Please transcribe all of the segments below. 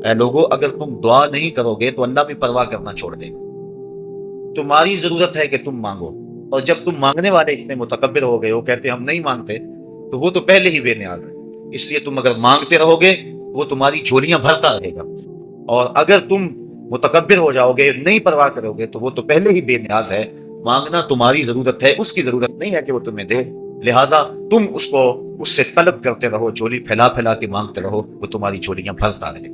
اے لوگو اگر تم دعا نہیں کرو گے تو اللہ بھی پرواہ کرنا چھوڑ دے گا. تمہاری ضرورت ہے کہ تم مانگو، اور جب تم مانگنے والے اتنے متکبر ہو گئے ہو، کہتے ہم نہیں مانگتے، تو وہ تو پہلے ہی بے نیاز ہے. اس لیے تم اگر مانگتے رہو گے وہ تمہاری جھولیاں بھرتا رہے گا، اور اگر تم متکبر ہو جاؤ گے، نہیں پرواہ کرو گے، تو وہ تو پہلے ہی بے نیاز ہے. مانگنا تمہاری ضرورت ہے، اس کی ضرورت نہیں ہے کہ وہ تمہیں دے. لہٰذا تم اس کو اس سے طلب کرتے رہو، جھولی پھیلا پھیلا کے مانگتے رہو، وہ تمہاری جھولیاں بھرتا رہے.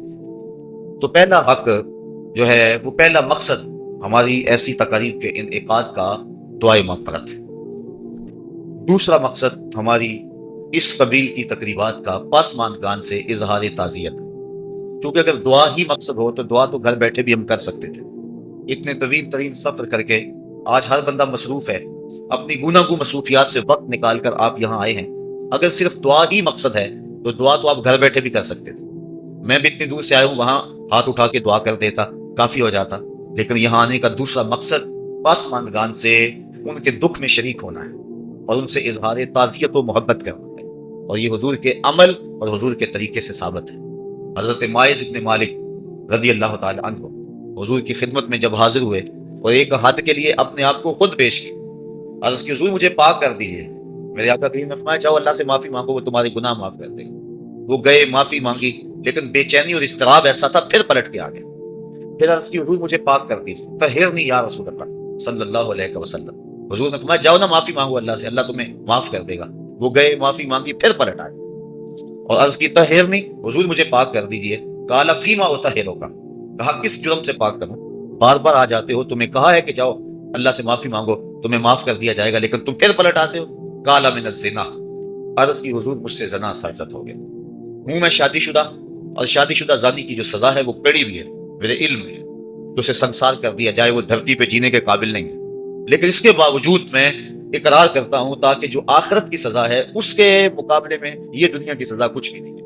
تو پہلا حق جو ہے، وہ پہلا مقصد ہماری ایسی تقاریب کے انعقاد کا دعائے مغفرت ہے. دوسرا مقصد ہماری اس قبیل کی تقریبات کا پسماندگان سے اظہار تعزیت. کیونکہ اگر دعا ہی مقصد ہو تو دعا تو گھر بیٹھے بھی ہم کر سکتے تھے. اتنے طویل ترین سفر کر کے آج ہر بندہ مصروف ہے، اپنی گوناگوں مصروفیات سے وقت نکال کر آپ یہاں آئے ہیں. اگر صرف دعا ہی مقصد ہے تو دعا تو آپ گھر بیٹھے بھی کر سکتے تھے. میں بھی اتنی دور سے آیا ہوں، وہاں ہاتھ اٹھا کے دعا کر دیتا، کافی ہو جاتا. لیکن یہاں آنے کا دوسرا مقصد پسماندگان سے ان کے دکھ میں شریک ہونا ہے اور ان سے اظہار تعزیت و محبت کرنا ہے. اور یہ حضور کے عمل اور حضور کے طریقے سے ثابت ہے. حضرت ماعز ابن مالک رضی اللہ تعالی عنہ حضور کی خدمت میں جب حاضر ہوئے اور ایک حد کے لیے اپنے آپ کو خود پیش کی، عرض کی حضور مجھے پاک کر دیجئے. میرے آقا کریم نے فرمایا جاؤ اللہ سے معافی مانگو، وہ تمہارے گناہ معاف کر دے گا. وہ گئے، معافی مانگی، لیکن بے چینی اور اضطراب ایسا تھا، پھر پلٹ کے آ گئے. پھر عرض کی حضور مجھے پاک کر دیجئے، طہرنی یا رسول اللہ صلی اللہ علیہ وسلم. حضور نے فرمایا جاؤ نا معافی مانگو اللہ سے، اللہ تمہیں معاف کر دے گا. وہ گئے، معافی مانگی، پھر پلٹ آئے اور عرض کی طہرنی، حضور مجھے پاک کر دیجئے. قال فیما اطہرک، کہا کس جرم سے پاک کروں؟ بار بار آ جاتے ہو، تمہیں کہا ہے کہ جاؤ اللہ سے معافی مانگو تمہیں معاف کر دیا جائے گا، لیکن تم پھر پلٹ آتے ہو. قال من الزنا، عرض کی حضور مجھ سے زنا سرزد ہو گیا. ہوں میں شادی شدہ، اور شادی شدہ زانی کی جو سزا ہے وہ کڑی بھی ہے، میرے علم میں تو اسے سنسار کر دیا جائے، وہ دھرتی پہ جینے کے قابل نہیں ہے. لیکن اس کے باوجود میں اقرار کرتا ہوں تاکہ جو آخرت کی سزا ہے اس کے مقابلے میں یہ دنیا کی سزا کچھ بھی نہیں ہے.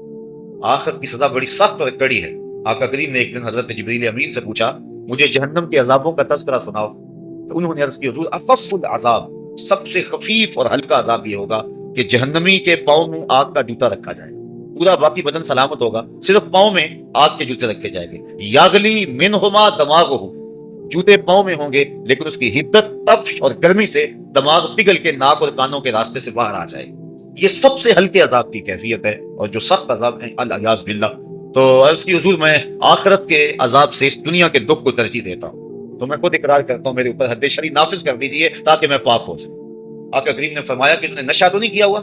آخرت کی سزا بڑی سخت اور کڑی ہے. آقا کریم نے ایک دن حضرت جبریل امین سے پوچھا مجھے جہنم کے عذابوں کا تذکرہ سناؤ. تو انہوں نے عرض کی حضور اخف العذاب، سب سے خفیف اور ہلکا عذاب یہ ہوگا کہ جہنمی کے پاؤں میں آگ کا جوتا رکھا جائے. پورا باقی بدن سلامت ہوگا، صرف پاؤں میں آگ کے جوتے رکھے جائیں گے. یاغلی منہما دماغہ، جوتے پاؤں میں ہوں گے لیکن اس کی حدت، تپش اور گرمی سے دماغ پگھل کے ناک اور کانوں کے راستے سے باہر آ جائے. یہ سب سے ہلکے عذاب کی کیفیت ہے، اور جو سخت عذاب ہے الیاذ باللہ. تو عرض کی حضور میں آخرت کے عذاب سے اس دنیا کے دکھ کو ترجیح دیتا ہوں. تو میں خود اقرار کرتا ہوں میرے اوپر حد شرعی نافذ کر دیجئے تاکہ میں پاک ہو جاؤں. آقا کریم نے فرمایا کہ انہوں نے نشہ تو نہیں کیا ہوا؟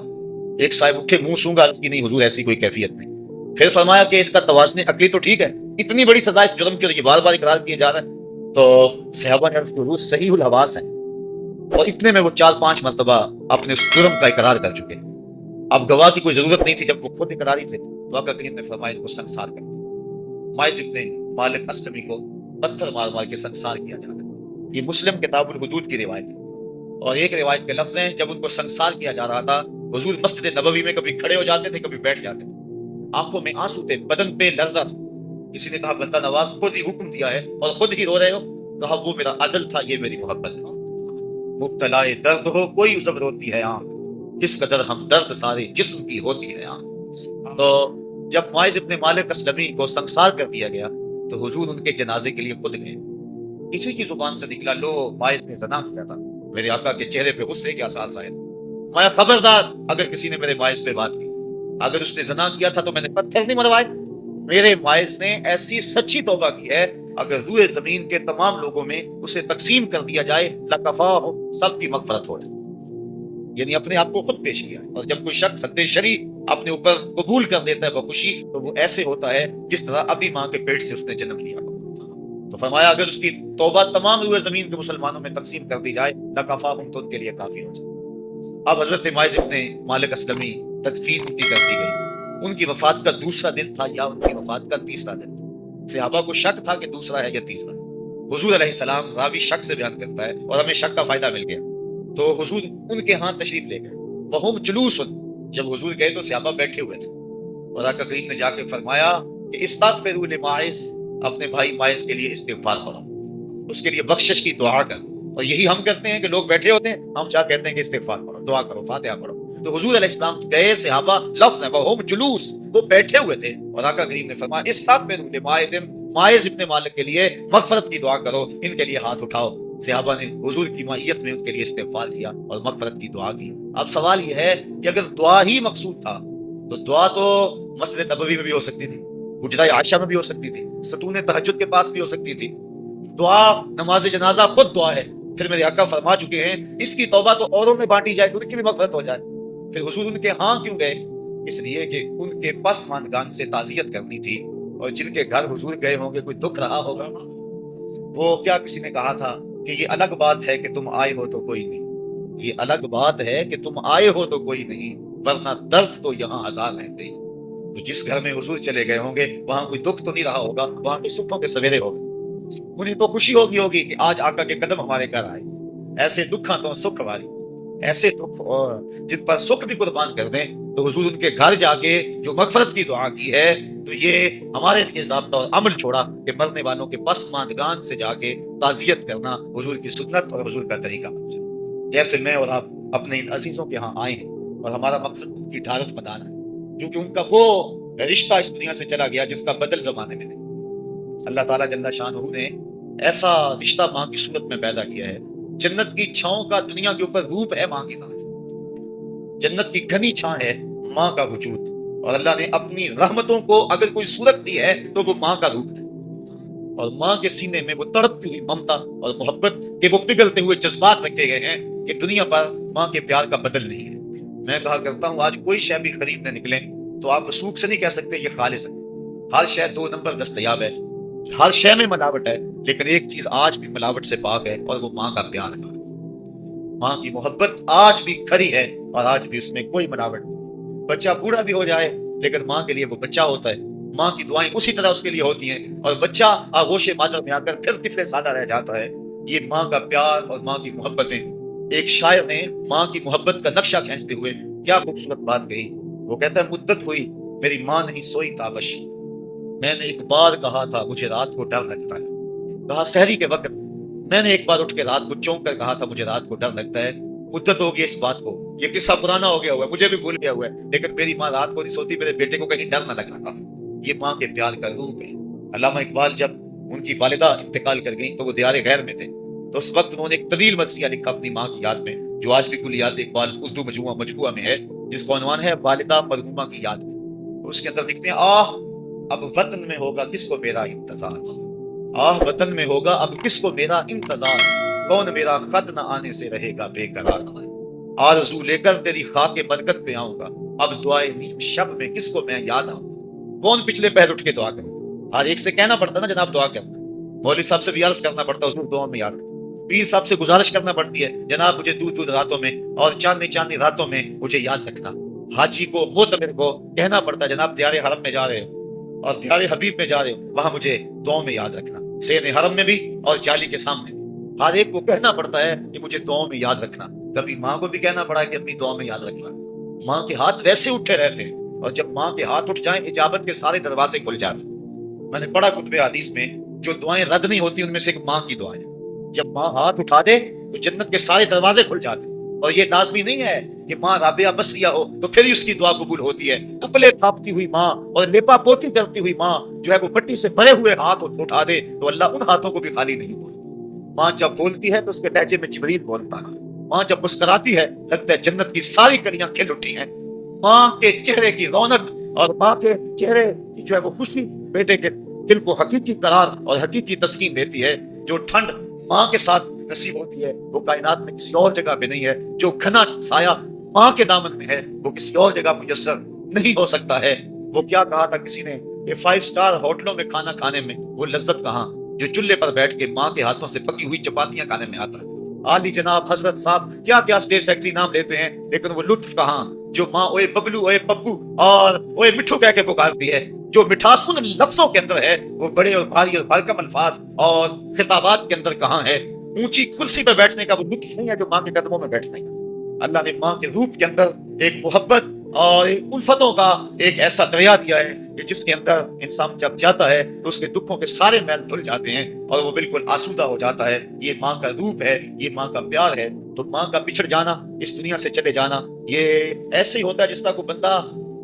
ایک صاحب اٹھے، منہ سونگا، عرض کی نہیں حضور ایسی کوئی کیفیت نہیں. پھر فرمایا کہ اس کا توازن عقلی تو ٹھیک ہے، اتنی بڑی سزا اس جرم کی اور یہ بار بار اقرار کیا جا رہا ہے. تو صحابہ نے عرض کی حضور صحیح الحواس ہیں، اور اتنے میں وہ 4-5 مرتبہ اپنے اس جرم کا اقرار کر چکے. اب گواہ کی کوئی ضرورت نہیں تھی، جب وہ خود اقراری تھے تو آقا کریم نے فرمایا ان کو سنسار کر دیا. ماعز ابن مالک اسلمی کو پتھر مار مار کے سنسار کیا جا رہا ہے. یہ مسلم کتاب الحدود کی روایت ہے، اور ایک روایت کے لفظ ہیں جب ان کو سنسار کیا جا رہا تھا حضور مسجد نبوی میں کبھی کھڑے ہو جاتے تھے، کبھی بیٹھ جاتے تھے. آنکھوں میں آنسو تھے، بدن پہ لرزہ تھا. کسی نے کہا بندہ نواز خود ہی حکم دیا ہے اور خود ہی رو رہے ہو؟ کہا وہ میرا عدل تھا، یہ میری محبت تھا. مبتلا درد ہو کوئی عذر روتی ہے آنکھ، کس قدر ہم درد سارے جسم کی ہوتی ہے آنکھ. تو جب ماعز ابن مالک اسلمی کو سنسار کر دیا گیا تو حضور ان کے جنازے کے لیے خود گئے. کسی کی زبان سے نکلا لو ماعز نے زنا کیا تھا. میرے آقا کے چہرے پہ غصے کے آثار ظاہر. میں خبردار اگر کسی نے میرے ماعز پہ بات کی، اگر اس نے زنا کیا تھا تو میں نے پتھر نہیں مروائے. میرے ماعز نے ایسی سچی توبہ کی ہے، اگر روئے زمین کے تمام لوگوں میں اسے تقسیم کر دیا جائے لکفاہم، سب کی مغفرت ہو جائے. یعنی اپنے آپ کو خود پیش کیا. اور جب کوئی شخص حد شرعی اپنے اوپر قبول کر دیتا ہے بخوشی، تو وہ ایسے ہوتا ہے جس طرح ابھی ماں کے پیٹ سے اس نے جنم لیا. تو فرمایا اگر اس کی توبہ تمام روئے زمین کے مسلمانوں میں تقسیم کر دی جائے لکفاہم، تو ان کے لیے کافی ہو جائے. اب حضرت ماعز ابن مالک اسلمی تدفین ان کی کر دی گئی. ان کی وفات کا دوسرا دن تھا یا ان کی وفات کا تیسرا دن تھا. صحابہ کو شک تھا کہ دوسرا ہے یا تیسرا. حضور علیہ السلام راوی شک سے بیان کرتا ہے اور ہمیں شک کا فائدہ مل گیا. تو حضور ان کے ہاں تشریف لے گئے. وہم جلوس، جب حضور گئے تو صحابہ بیٹھے ہوئے تھے، اور آقا کریم نے جا کے فرمایا کہ استغفروا لماعز، اپنے بھائی ماعز کے لیے استغفار کرو، اس کے لیے بخشش کی دعا کرو. اور یہی ہم کرتے ہیں کہ لوگ بیٹھے ہوتے ہیں، ہم کیا کہتے ہیں کہ استغفار کرو، دعا کرو، فاتحہ پڑھو. تو حضور علیہ السلام گئے, صحابہ لفظ ہے وہ جلوس, وہ بیٹھے ہوئے تھے, اور آقا کریم نے فرمایا استغفروا لماعز ابن مالک کے لیے مغفرت کی دعا کرو, ان کے لیے ہاتھ اٹھاؤ. صحابہ نے حضور کی معیت میں ان کے لیے استغفار کیا اور مغفرت کی دعا کی. اب سوال یہ ہے کہ اگر دعا ہی مقصود تھا تو دعا تو مسجد نبوی میں بھی ہو سکتی تھی, حجرہ عائشہ میں بھی ہو سکتی تھی, ستون تہجد کے پاس بھی ہو سکتی تھی. دعا نماز جنازہ خود دعا ہے. پھر میرے آقا فرما چکے ہیں اس کی توبہ تو اوروں میں بانٹی جائے تو ان کی بھی مغفرت ہو جائے. پھر حضور ان کے ہاں کیوں گئے؟ اس لیے کہ ان کے پسماندگان سے تعزیت کرنی تھی, اور جن کے گھر حضور گئے ہوں گے کوئی دکھ رہا ہوگا. وہ کیا کسی نے کہا تھا کہ یہ الگ بات ہے کہ تم آئے ہو تو کوئی نہیں, یہ الگ بات ہے کہ تم آئے ہو تو کوئی نہیں, ورنہ درد تو یہاں ہزار رہتے ہیں. تو جس گھر میں حضور چلے گئے ہوں گے وہاں کوئی دکھ تو نہیں رہا ہوگا, وہاں کے سکھوں کے سویرے ہو گئے. انہیں تو خوشی ہوگی کہ آج آقا کے قدم ہمارے گھر آئے. ایسے دکھاں تو سکھ ہماری, ایسے دکھ جن پر سکھ بھی قربان کر دیں. تو حضور ان کے گھر جا کے جو مغفرت کی دعا کی ہے, تو یہ ہمارے لیے ضابطہ اور عمل چھوڑا کہ مرنے والوں کے پسماندگان سے جا کے تعزیت کرنا حضور کی سنت اور حضور کا طریقہ. جیسے میں اور آپ اپنے ان عزیزوں کے ہاں آئے ہیں, اور ہمارا مقصد ان کی ڈھارس بتانا ہے, کیونکہ ان کا وہ رشتہ اس دنیا سے چلا گیا جس کا بدل زمانے میں نہیں. اللہ تعالیٰ جل شانہ نے ایسا رشتہ ماں کی صورت میں پیدا کیا ہے. جنت کی چھاؤں کا دنیا کے اوپر روپ ہے ماں کی ذات. جنت کی گھنی چھاں ہے ماں کا وجود, اور اللہ نے اپنی رحمتوں کو اگر کوئی صورت دی ہے تو وہ ماں کا روپ ہے. اور ماں کے سینے میں وہ تڑپتی ہوئی ممتا اور محبت کے وہ پگھلتے ہوئے جذبات رکھے گئے ہیں کہ دنیا پر ماں کے پیار کا بدل نہیں ہے. میں کہا کرتا ہوں آج کوئی شے بھی خریدنے نکلیں تو آپ وثوق سے نہیں کہہ سکتے یہ خالص ہے. ہر شے 2 نمبر دستیاب ہے, ہر شے میں ملاوٹ ہے, لیکن ایک چیز آج بھی ملاوٹ سے پاک ہے, اور وہ ماں کا پیار ہے. ماں کی محبت آج بھی کھری ہے, اور آج بھی اس میں کوئی ملاوٹ نہیں. بچہ بوڑھا بھی ہو جائے لیکن ماں کے لیے وہ بچہ ہوتا ہے, ماں کی دعائیں اسی طرح اس کے لیے ہوتی ہیں, اور بچہ آغوش مادر میں آ کر پھر طفل سادہ رہ جاتا ہے. یہ ماں کا پیار اور ماں کی محبتیں. ایک شاعر نے ماں کی محبت کا نقشہ کھینچتے ہوئے کیا خوبصورت بات کہی. وہ کہتا ہے مدت ہوئی میری ماں نہیں سوئی تابش, میں نے ایک بار کہا تھا مجھے رات کو ڈر لگتا ہے. کہا سحری کے وقت میں نے ایک بار اٹھ کے رات کو چونک کر کہا تھا مجھے رات کو ڈر لگتا ہے. مدت ہوگی اس بات کو, یہ قصہ پرانا ہو گیا ہوا ہے, مجھے بھی بھول گیا ہوا ہے, لیکن میری ماں رات کو نہیں سوتی, میرے بیٹے کو کہیں ڈر نہ لگا تھا. یہ ماں کے پیار کا روپ ہے. علامہ اقبال جب ان کی والدہ انتقال کر گئیں تو وہ دیار غیر میں تھے, تو اس وقت انہوں نے ایک طویل مرثیہ لکھا اپنی ماں کی یاد میں, جو آج بھی کلیات اقبال اردو مجموعہ میں ہے, جس کا عنوان ہے والدہ مرحومہ کی یاد میں. اس کے اندر لکھتے ہیں آہ اب وطن میں ہوگا کس کو میرا انتظار, آہ وطن میں ہوگا اب کس کو میرا انتظار, کون میرا خط نہ آنے سے رہے گا بے قرار, آرزو لے کر تیری خاک برکت پہ آؤں گا, اب دعائے نیم شب میں کس کو میں یاد آؤں, کون پچھلے پہر اٹھ کے دعا کرے. ہر ایک سے کہنا پڑتا نا جناب دعا کرنا, مولوی صاحب سے بھی عرض کرنا پڑتا حضور دعا میں یاد کرنا, پیر صاحب سے گزارش کرنا پڑتی ہے جناب مجھے دور راتوں میں اور چاندنی راتوں میں مجھے یاد رکھنا. حاجی کو معتمر کو کہنا پڑتا جناب دیار حرم میں جا رہے ہو اور دیار حبیب میں جا رہے ہو, وہاں مجھے دعاؤں میں یاد رکھنا. سین حرم میں بھی اور جالی کے سامنے بھی ہر ایک کو کہنا پڑتا ہے کہ مجھے دعاؤں میں یاد رکھنا. کبھی ماں کو بھی کہنا پڑا کہ اپنی دعاؤں میں یاد رکھنا. ماں کے ہاتھ ویسے اٹھے رہتے ہیں, اور جب ماں کے ہاتھ اٹھ جائیں اجابت کے سارے دروازے کھل جاتے. میں نے پڑھا کتب حدیث میں جو دعائیں رد نہیں ہوتی ان میں سے ایک ماں کی دعائیں. جب ماں ہاتھ اٹھا دے تو جنت کے سارے دروازے کھل جاتے. اور یہ لازمی نہیں ہے کہ ماں رابعہ بصریہ ہو تو پھر ہی اس کی دعا قبول ہوتی ہے. کپڑے تھاپتی ہوئی ماں اور لیپا پوتی کرتی ہوئی ماں جو ہے وہ مٹی سے بھرے ہوئے ہاتھ اٹھا دے تو اللہ ان ہاتھوں کو بھی خالی نہیں بولتا. ماں جب بولتی ہے تو اس کے لہجے میں جبریل بولتا ہے. ماں جب مسکراتی ہے لگتا ہے جنت کی ساری کلیاں کھل اٹھی ہیں. ماں کے چہرے کی رونق اور ماں کے چہرے کی جو ہے وہ خوشی بیٹے کے دل کو حقیقی قرار اور حقیقی تسکین دیتی ہے. جو ٹھنڈ ماں کے ساتھ نصیب ہوتی ہے وہ کائنات میں کسی اور جگہ پہ نہیں ہے. جو گھنا سایہ ماں کے دامن میں ہے وہ کسی اور جگہ میسر نہیں ہو سکتا ہے. وہ کیا کہا تھا کسی نے کہ 5 اسٹار ہوٹلوں میں کھانا کھانے میں وہ لذت کہاں جو چولہے پر بیٹھ کے ماں کے ہاتھوں سے پکی ہوئی چپاتیاں کھانے میں آتا ہے. عالی جناب حضرت صاحب کیا کیا اسٹیج سیکٹری نام لیتے ہیں, لیکن وہ لطف کہاں جو ماں اوے ببلو اوے پپو اور اوے مٹھو کہہ کے پکارتی ہے. جو مٹھاس ان لفظوں کے اندر ہے وہ بڑے اور بھاری اور بھرکم الفاظ اور خطابات کے اندر کہاں ہے. اونچی کرسی پہ بیٹھنے کا وہ لطف نہیں ہے جو ماں کے قدموں میں بیٹھنے کا. اللہ نے ماں کے روپ کے اندر ایک محبت اور ایک الفتوں کا ایک ایسا دریا دیا ہے کہ جس کے اندر انسان جب جاتا ہے تو اس کے دکھوں کے سارے میل دھل جاتے ہیں اور وہ بالکل آسودہ ہو جاتا ہے. یہ ماں کا روپ ہے, یہ ماں کا پیار ہے. تو ماں کا بچھڑ جانا، اس دنیا سے چلے جانا، یہ ایسے ہی ہوتا ہے جس طرح کوئی بندہ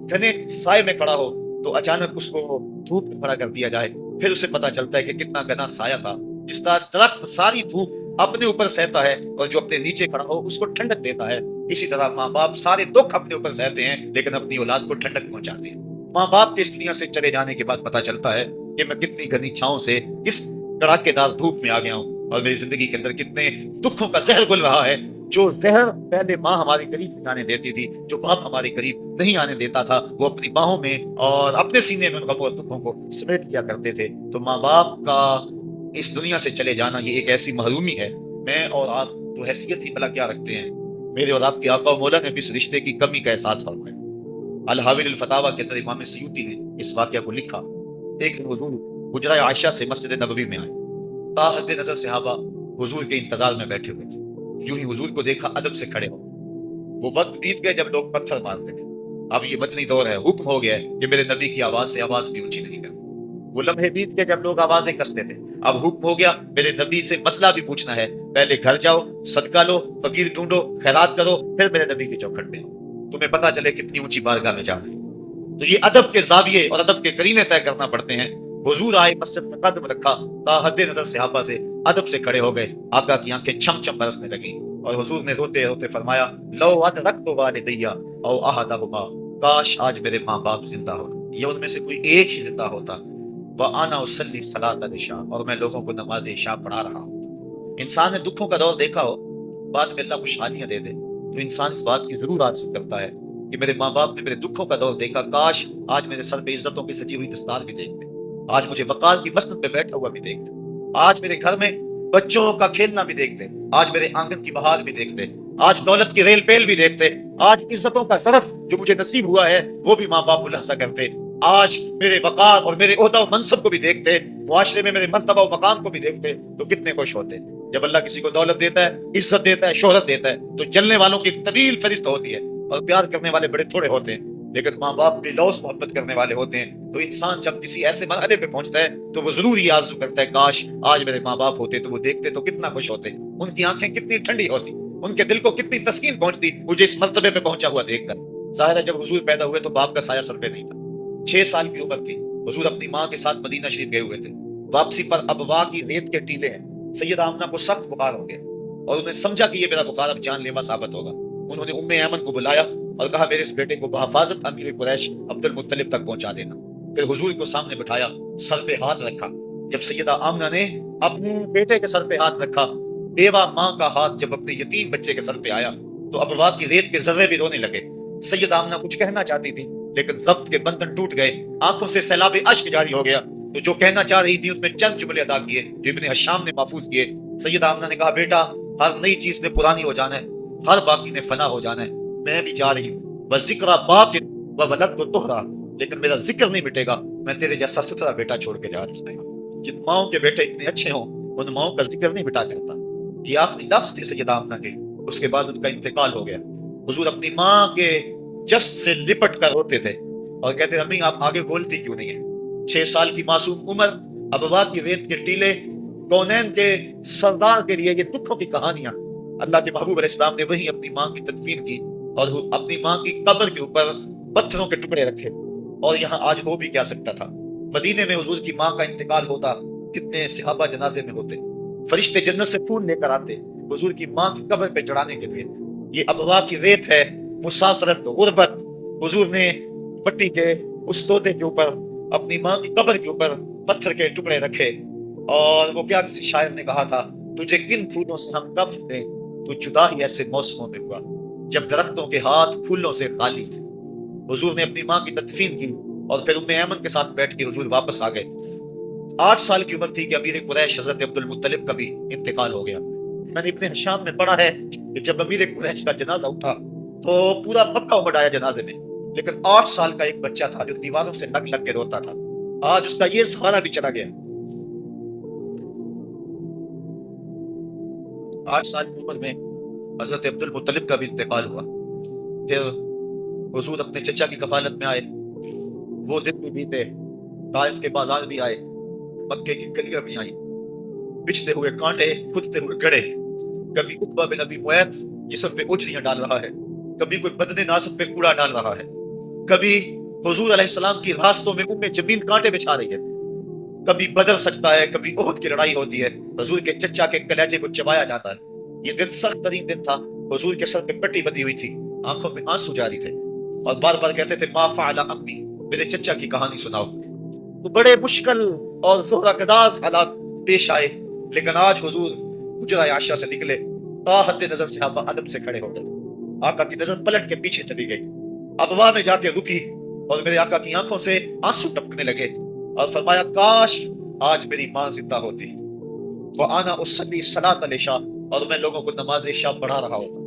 گھنے سائے میں کھڑا ہو تو اچانک اس کو دھوپ میں کھڑا کر دیا جائے، پھر اسے پتا چلتا ہے کہ کتنا گھنا سایہ تھا۔ جس طرح درخت ساری دھوپ اپنے اوپر سہتا ہے اور جو اپنے نیچے کھڑا ہو اس کو ٹھنڈک دیتا ہے، اسی طرح ماں باپ سارے دکھ اپنے اوپر سہتے ہیں لیکن اپنی اولاد کو ٹھنڈک پہنچاتے ہیں۔ ماں باپ کے اس دنیا سے چلے جانے کے بعد پتا چلتا ہے کہ میں کتنی گھنی چھاؤں سے کس کڑاکے دار دھوپ میں آ گیا ہوں، اور میری زندگی کے اندر کتنے دکھوں کا زہر گل رہا ہے۔ جو زہر پہلے ماں ہمارے قریب نہیں آنے دیتی تھی، جو باپ ہمارے قریب نہیں آنے دیتا تھا، وہ اپنی باہوں میں اور اپنے سینے میں ان غموں اور دکھوں کو سمیٹ لیا کرتے تھے۔ تو ماں باپ کا اس دنیا سے چلے جانا یہ ایک ایسی محرومی ہے۔ میں اور آپ تو حیثیت ہی بھلا کیا رکھتے ہیں، میرے اور آپ کے آقا و مولا نے بھی اس رشتے کی کمی کا احساس فرمایا۔ الحاوی الفتاوی کے اندر امام سیوطی نے اس واقعہ کو لکھا۔ ایک دن حضور حجرہ عائشہ سے مسجد نبوی میں آئے، تا حد نظر صحابہ حضور کے انتظار میں بیٹھے ہوئے تھے۔ جو ہی حضور کو دیکھا ادب سے کھڑے ہو۔ وہ وقت بیت گئے جب لوگ پتھر مارتے تھے، اب یہ مدنی دور ہے، حکم ہو گیا ہے کہ میرے نبی کی آواز سے آواز بھی اونچی نہیں کرو۔ وہ لمحے بیت گئے جب لوگ آوازیں کستے تھے، اب حکم ہو گیا میرے نبی سے مسئلہ بھی پوچھنا ہے، پہلے گھر جاؤ، صدقہ لو، فقیر ڈھونڈو، خیرات کرو، پھر میرے نبی کے چوکھٹ پہ آؤ، تمہیں پتا چلے کتنی اونچی بارگاہ میں جانا ہے۔ تو یہ ادب کے زاویے اور ادب کے قرینے طے کرنا پڑتے ہیں۔ حضور آئے، مسجد میں قدم رکھا، تا حد نظر صحابہ سے ادب سے کھڑے ہو گئے، آقا کی آنکھیں چھم چھم برسنے لگیں، اور حضور نے روتے روتے فرمایا لو ادرکت والدیہ او احدہما، کاش آج میرے ماں باپ زندہ ہو یا ان میں سے کوئی ایک ہی زندہ ہوتا، وانا اصلی صلاۃ العشاء، اور میں لوگوں کو نماز عشاء پڑھا رہا ہوں۔ انسان نے دکھوں کا دور دیکھا ہو، بعد میں اللہ خوشحالیاں دے دے تو انسان اس بات کی ضرور آرزو کرتا ہے کہ میرے ماں باپ نے میرے دکھوں کا دور دیکھا، کاش آج میرے سر پہ عزتوں کی سجی ہوئی دستار بھی دیکھتے، آج مجھے وقار کی مسند پہ بیٹھا ہوا بھی دیکھتے، آج میرے گھر میں بچوں کا کھیلنا بھی دیکھتے، آج میرے آنگن کی بہار بھی دیکھتے، آج دولت کی ریل پیل بھی دیکھتے، آج عزتوں کا ظرف جو مجھے نصیب ہوا ہے وہ بھی ماں باپ ملاحظہ کرتے، آج میرے وقار اور میرے عہدہ و منصب کو بھی دیکھتے، معاشرے میں میرے مرتبہ و مقام کو بھی دیکھتے، تو کتنے خوش ہوتے۔ جب اللہ کسی کو دولت دیتا ہے، عزت دیتا ہے، شہرت دیتا ہے، تو جلنے والوں کی ایک طویل فہرست ہوتی ہے اور پیار کرنے والے بڑے تھوڑے ہوتے ہیں، لیکن ماں باپ بھی لوس محبت کرنے والے ہوتے ہیں۔ تو انسان جب کسی ایسے مرحلے پہ پہنچتا ہے تو وہ ضرور یہ آرزو کرتا ہے کاش آج میرے ماں باپ ہوتے، تو وہ دیکھتے تو کتنا خوش ہوتے، ان کی آنکھیں کتنی ٹھنڈی ہوتی، ان کے دل کو کتنی تسکین پہنچتی مجھے اس مرتبے پہ پہنچا ہوا دیکھ کر۔ ظاہر ہے جب حضور پیدا ہوئے تو باپ کا سایہ سر پہ نہیں تھا، 6 سال کی عمر تھی، حضور اپنی ماں کے ساتھ مدینہ شریف گئے ہوئے تھے، واپسی پر ابوا کی ریت کے ٹیلے ہیں، سیدہ آمنہ کو سخت بخار ہو گیا اور انہوں نے سمجھا کہ یہ میرا بخار اب جان لیوا ثابت ہوگا۔ انہوں نے ام ایمن کو بلایا اور کہا میرے اس بیٹے کو بحفاظت امیر قریش عبد المطلب تک پہنچا دینا۔ پھر حضور کو سامنے بٹھایا، سر پہ ہاتھ رکھا۔ جب سیدہ آمنہ نے اپنے بیٹے کے سر پہ ہاتھ رکھا، بیوہ ماں کا ہاتھ جب اپنے یتیم بچے کے سر پہ آیا تو ابوا کی ریت کے ذرے بھی رونے لگے۔ سیدہ آمنہ کچھ کہنا چاہتی تھی لیکن ضبط کے بندھن ٹوٹ گئے، آنکھوں سے سیلاب اشک جاری ہو گیا، تو جو کہنا چاہ رہی تھی اس میں چند جملے ادا کیے جو ابن حشام نے محفوظ کیے۔ سیدہ آمنہ نے کہا بیٹا ہر نئی چیز نے پرانی ہو جانا ہے، ہر باقی نے فنا ہو جانا ہے، میں بھی جا رہی ہوں، وذکر باقٍ وولدت طہرا، لیکن میرا ذکر نہیں مٹے گا، میں تیرے جیسا ستھرا بیٹا چھوڑ کے جا رہی ہوں۔ جن ماؤں کے بیٹے اتنے اچھے ہوں ان ماؤں کا ذکر نہیں مٹا کرتا۔ یہ آخری لفظ تھے سیدہ آمنہ کے، اس کے بعد ان کا انتقال ہو گیا۔ حضور اپنی ماں کے جسد سے لپٹ کر روتے تھے اور کہتے امی آپ آگے بولتی کیوں نہیں ہیں؟ 6 سال کی معصوم عمر، ابوا کی ریت کے ٹیلے، کونین کے سردار کے لیے یہ دکھوں کی کہانیاں۔ اللہ کے محبوب علیہ السلام نے وہیں اپنی ماں کی تدفین کی اور اپنی ماں کی قبر کے اوپر پتھروں کے ٹکڑے رکھے، اور یہاں آج ہو بھی کیا سکتا تھا؟ مدینے میں حضور کی ماں کا انتقال ہوتا، کتنے صحابہ جنازے میں ہوتے، فرشتے جنت سے پھول لے کر آتے حضور کی ماں کی قبر پہ چڑھانے کے لیے۔ یہ ابوا کی ریت ہے، مسافرت، غربت۔ حضور نے مٹی کے اس توتے کے اوپر، اپنی ماں کی قبر کے اوپر پتھر کے ٹکڑے رکھے، اور وہ کیا کسی شاعر نے کہا تھا تجھے کن پھولوں سے ہم کفن دیں، تو جدا ہی ایسے موسموں میں ہوا جب درختوں کے ہاتھ پھولوں سے خالی تھے۔ حضور نے اپنی ماں کی تدفین کی اور پھر ام ایمن کے ساتھ بیٹھ کے حضور واپس آ گئے۔ 8 سال کی عمر تھی کہ امیر قریش حضرت عبد المطلب کا بھی انتقال ہو گیا۔ میں نے ابن حشام میں پڑھا ہے کہ جب امیر قریش کا جنازہ اٹھا تو پورا مکہ امڑ آیا جنازے میں، لیکن 8 سال کا ایک بچہ تھا جو دیواروں سے لگ لگ کے روتا تھا، آج اس کا یہ سہارا بھی چلا گیا۔ 8 سال کی عمر میں حضرت عبد المطلب کا بھی انتقال ہوا۔ پھر حضور اپنے چچا کی کفالت میں آئے، وہ دن بھی بیتے، طائف کے بازار بھی آئے، مکے کی گلیاں بھی آئیں، بچھتے ہوئے کانٹے، کھدتے ہوئے گڑے، کبھی عقبہ بن ابی معیط جسم پہ اجڑیاں ڈال رہا ہے، کبھی کوئی بدن ناسب پہ کوڑا ڈال رہا ہے، کبھی حضور علیہ السلام کی راستوں میں جبین کانٹے بچھا رہی ہے، کبھی بدر سجتا ہے، کبھی احد کی لڑائی ہوتی ہے، حضور کے چچا کے کلیجے کو چبایا جاتا ہے۔ یہ دن سخت ترین دن تھا، حضور کے سر پہ پٹی بندھی ہوئی تھی، آنکھوں میں آنسو جاری تھے، اور بار بار کہتے تھے ما فعل عمی، میرے چچا کی کہانی سناؤ۔ تو بڑے مشکل اور زہرہ گداز حالات پیش آئے، لیکن آج حضور حجرہ عائشہ سے نکلے، تا حد نظر صحابہ ادب سے کھڑے ہو گئے، آقا کی نظر پلٹ کے پیچھے چلی گئی، ابوا میں جا کے رکی، اور میرے آقا کی آنکھوں سے آنسو ٹپکنے لگے، اور فرمایا کاش آج میری ماں زندہ ہوتی، وَأَنَا أُصَلِّي صَلَاةَ الْعِشَاء، اور میں لوگوں کو نماز عشاء پڑھا رہا ہوتا،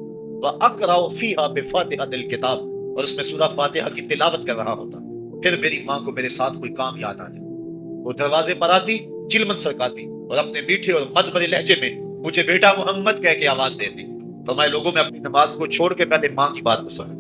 وَأَقْرَأُ فِيهَا بِفَاتِحَةِ الْكِتَابِ، اور اس میں سورہ فاتحہ کی تلاوت کر رہا ہوتا، پھر میری ماں کو میرے ساتھ کوئی کام یاد آ جائے، وہ دروازے پر آتی، چلمن سرکاتی، اور اپنے میٹھے اور مد بھرے لہجے میں مجھے بیٹا محمد کہہ کے آواز دیتی، فرمائے لوگوں میں اپنی نماز کو چھوڑ کے پہلے ماں کی بات کو سنیں۔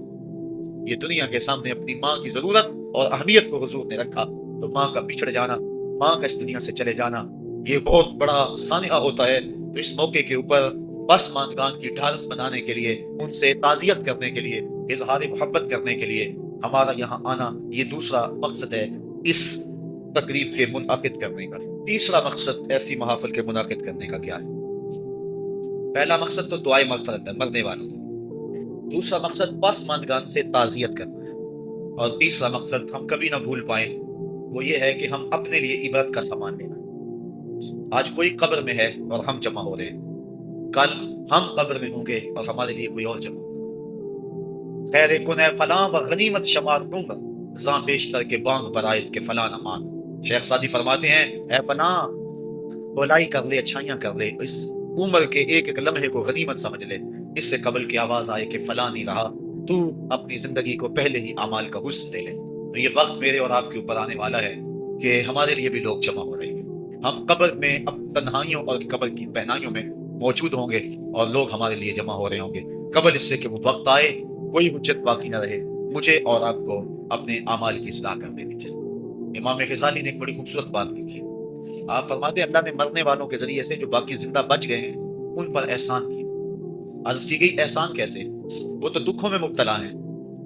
یہ دنیا کے سامنے اپنی ماں کی ضرورت اور اہمیت کو حضور نے رکھا، تو ماں کا بچھڑ جانا، ماں کا اس دنیا سے چلے جانا، یہ بہت بڑا سانحہ ہوتا ہے۔ تو اس موقع کے اوپر بس ماندگان کی ڈھارس بنانے کے لیے، ان سے تعزیت کرنے کے لیے، اظہار محبت کرنے کے لیے ہمارا یہاں آنا، یہ دوسرا مقصد ہے اس تقریب کے منعقد کرنے کا۔ تیسرا مقصد ایسی محافل کے منعقد کرنے کا کیا ہے؟ پہلا مقصد تو دعائے مغفرت ہے مرنے والوں، دوسرا مقصد پسماندگان سے تعزیت کرنا ہے، اور تیسرا مقصد ہم کبھی نہ بھول پائیں، وہ یہ ہے کہ ہم اپنے لیے عبرت کا سامان لینا۔ آج کوئی قبر میں ہے اور ہم جمع ہو رہے ہیں، کل ہم قبر میں ہوں گے اور ہمارے لیے کوئی اور جمع ہوگا۔ خیر کن فلاں و غنیمت شمار دوں گا، زاں بیشتر کے بانگ برائت کے فلاں نہ مان۔ شیخ سعدی فرماتے ہیں اے فلاں، بھلائی کر لے، اچھائیاں کر لے، اس عمر کے ایک ایک لمحے کو غنیمت سمجھ لے، اس سے قبل کی آواز آئے کہ فلاں نہیں رہا، تو اپنی زندگی کو پہلے ہی اعمال کا حسن دے لے۔ تو یہ وقت میرے اور آپ کے اوپر آنے والا ہے کہ ہمارے لیے بھی لوگ جمع ہو رہے ہیں، ہم قبر میں اب تنہائیوں اور قبر کی پہنائیوں میں موجود ہوں گے، اور لوگ ہمارے لیے جمع ہو رہے ہوں گے، قبل اس سے کہ وہ وقت آئے کوئی حجت باقی نہ رہے، مجھے اور آپ کو اپنے اعمال کی اصلاح کر دینی چاہیے۔ امام غزالی نے ایک بڑی خوبصورت بات لکھی، آپ فرماتے ہیں اللہ نے مرنے والوں کے ذریعے سے جو باقی زندہ بچ گئے ہیں ان پر احسان کیا۔ عرض کی گئی احسان کیسے؟ وہ تو دکھوں میں مبتلا ہیں،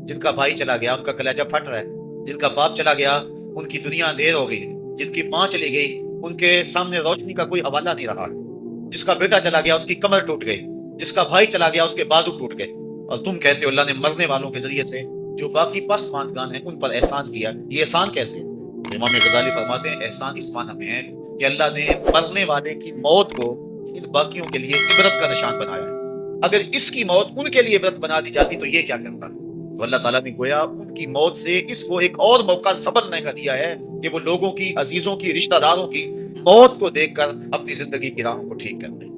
جن کا بھائی چلا گیا ان کا کلیجہ پھٹ رہا ہے، جن کا باپ چلا گیا ان کی دنیا اندھیر ہو گئی، جن کی ماں چلی گئی ان کے سامنے روشنی کا کوئی حوالہ نہیں رہا، جس کا بیٹا چلا گیا اس کی کمر ٹوٹ گئی، جس کا بھائی چلا گیا اس کے بازو ٹوٹ گئے، اور تم کہتے ہو اللہ نے مرنے والوں کے ذریعے سے جو باقی پسماندگان ہیں ان پر احسان کیا۔ یہ احسان کیسے؟ امام غزالی فرماتے ہیں احسان اس معنی میں ہے کہ اللہ نے مرنے والے کی موت کو ان باقیوں کے لیے عبرت کا نشان بنایا ہے، اگر اس کی موت ان کے لیے عبرت بنا دی جاتی تو یہ کیا کرتا؟ تو اللہ تعالیٰ نے گویا ان کی موت سے اس کو ایک اور موقع سنبھلنے کا دیا ہے کہ وہ لوگوں کی، عزیزوں کی، رشتہ داروں کی موت کو دیکھ کر اپنی زندگی کی راہوں کو ٹھیک کر لیں۔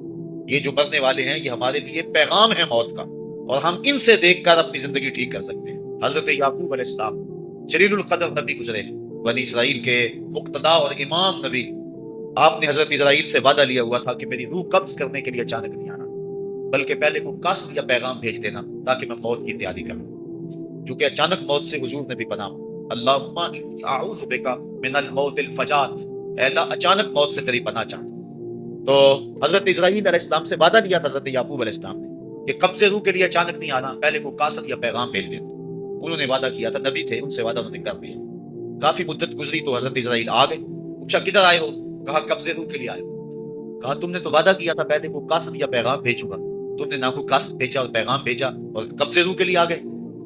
یہ جو مرنے والے ہیں یہ ہمارے لیے پیغام ہے موت کا، اور ہم ان سے دیکھ کر اپنی زندگی ٹھیک کر سکتے ہیں۔ حضرت یعقوب علیہ السلام جلیل القدر نبی گزرے، بنی اسرائیل کے مقتدا اور امام نبی، آپ نے حضرت اسرائیل سے وعدہ لیا ہوا تھا کہ میری روح قبض کرنے کے لیے اچانک نہیں آنا، بلکہ پہلے کو قصد یا پیغام بھیج دینا تاکہ میں موت کی تیاری کروں، چونکہ اچانک موت سے حضور نے بھی پناہ اللہم انی اعوذ بک من الموت الفجات، اے اللہ اچانک موت سے تیری پناہ چاہتا ہوں۔ تو حضرت اسرائیل علیہ السلام سے وعدہ لیا تھا حضرت یعقوب علیہ السلام نے کہ قبض روح کے لیے اچانک نہیں آنا، پہلے کو قصد یا پیغام بھیج دینا۔ انہوں نے وعدہ کیا تھا، نبی تھے، ان سے وعدہ انہوں نے کر دیا۔ کافی مدت گزری تو حضرت اسرائیل آ گئے، پوچھا کدھر آئے ہو؟ کہا قبض روح کے لیے آئے ہو۔ کہا تم نے تو وعدہ کیا تھا پہلے کو قصد یا پیغام بھیجوں گا، تم نے نہ کوئی قصد بھیجا اور پیغام بھیجا اور قبض روح کے لیے آ گئے۔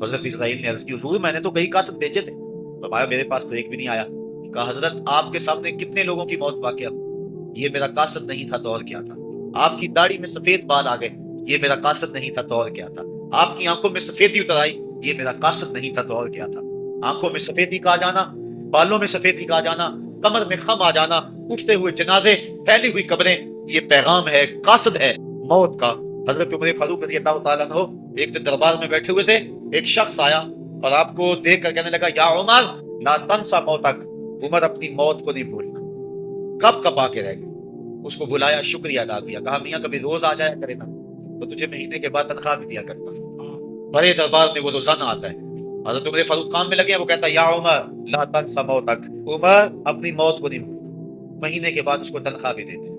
حضرت اسرائیل نے عرض کی حضور میں نے تو کئی قصد بھیجے تھے، فرمایا میرے پاس تو ایک بھی نہیں آیا۔ کہا حضرت آپ کے سامنے کتنے لوگوں کی موت واقع، یہ میرا قصد نہیں تھا تو اور کیا تھا۔ آپ کی داڑھی میں سفید بال آ گئے، یہ میرا قصد نہیں تھا تو اور کیا تھا۔ آپ کی آنکھوں میں سفیدی اتر آئی، یہ میرا قصد نہیں تھا تو اور کیا تھا۔ آنکھوں میں سفیدی کا آ جانا، بالوں میں سفیدی کا آ جانا، کمر میں خم آ جانا، اٹھتے ہوئے جنازے، پھیلی ہوئی قبریں، یہ پیغام ہے، قصد ہے موت کا۔ حضرت عمر فاروق رضی اللہ تعالیٰ عنہ ایک دن دربار میں بیٹھے ہوئے تھے، ایک شخص آیا اور آپ کو دیکھ کر کہنے لگا یا عمر لا تنسا موتک، عمر اپنی موت کو نہیں بھولنا۔ کب کب آ کے رہ گئے، اس کو بلایا، شکریہ ادا کیا، کہا میاں کبھی روز آ جایا کرے نا تو تجھے مہینے کے بعد تنخواہ بھی دیا کرتا۔ بڑے دربار میں وہ روزانہ آتا ہے، حضرت عمر فاروق کام میں لگے ہیں، وہ کہتا ہے یا عمر لا تنسا موتک، عمر اپنی موت کو نہیں بھولنا، مہینے کے بعد اس کو تنخواہ بھی دیتے۔